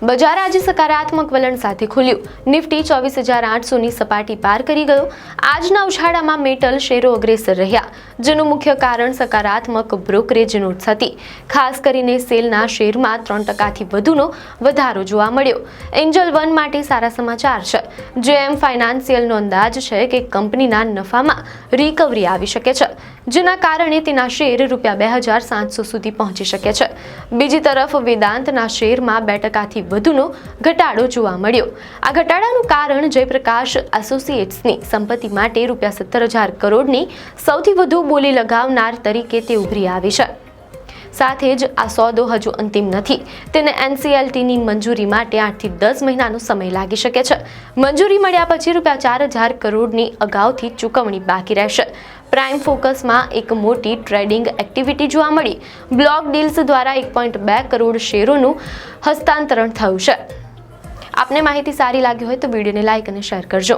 બજાર આજે સકારાત્મક વલણ સાથે ખુલ્યું. નિફ્ટી 24,800ની સપાટી પાર કરી ગયો. આજના ઉછાળામાં મેટલ શેરો અગ્રેસર રહ્યા, જેનું મુખ્ય કારણ સકારાત્મક બ્રોકરેજ નોટ્સ હતી. ખાસ કરીને સેલના શેરમાં 3%થી વધુનો વધારો જોવા મળ્યો. એન્જલ વન માટે સારા સમાચાર છે. જેમ ફાઇનાન્શિયલનો અંદાજ છે કે કંપનીના નફામાં રિકવરી આવી શકે છે, જેના કારણે તેના શેર ₹2,700 સુધી પહોંચી શકે છે. બીજી તરફ વેદાંતના શેરમાં 2%થી વધુનો ઘટાડો જોવા મળ્યો. આ ઘટાડાનું કારણ જયપ્રકાશ એસોસિએટ્સની સંપત્તિ માટે ₹17,000 કરોડની સૌથી વધુ બોલી લગાવનાર તરીકે તે ઉભરી આવી છે. સાથે જ આ સોદો હજુ અંતિમ નથી. તેને NCLTની મંજૂરી માટે 8 થી 10 મહિનાનો સમય લાગી શકે છે. મંજૂરી મળ્યા પછી ₹4,000 કરોડની અગાઉથી ચૂકવણી બાકી રહેશે. પ્રાઇમ ફોકસમાં એક મોટી ટ્રેડિંગ એક્ટિવિટી જોવા મળી. બ્લોક ડીલ્સ દ્વારા 1.2 કરોડ શેરોનું હસ્તાંતરણ થયું છે. આપને માહિતી સારી લાગી હોય તો વિડીયોને લાઇક અને શેર કરજો.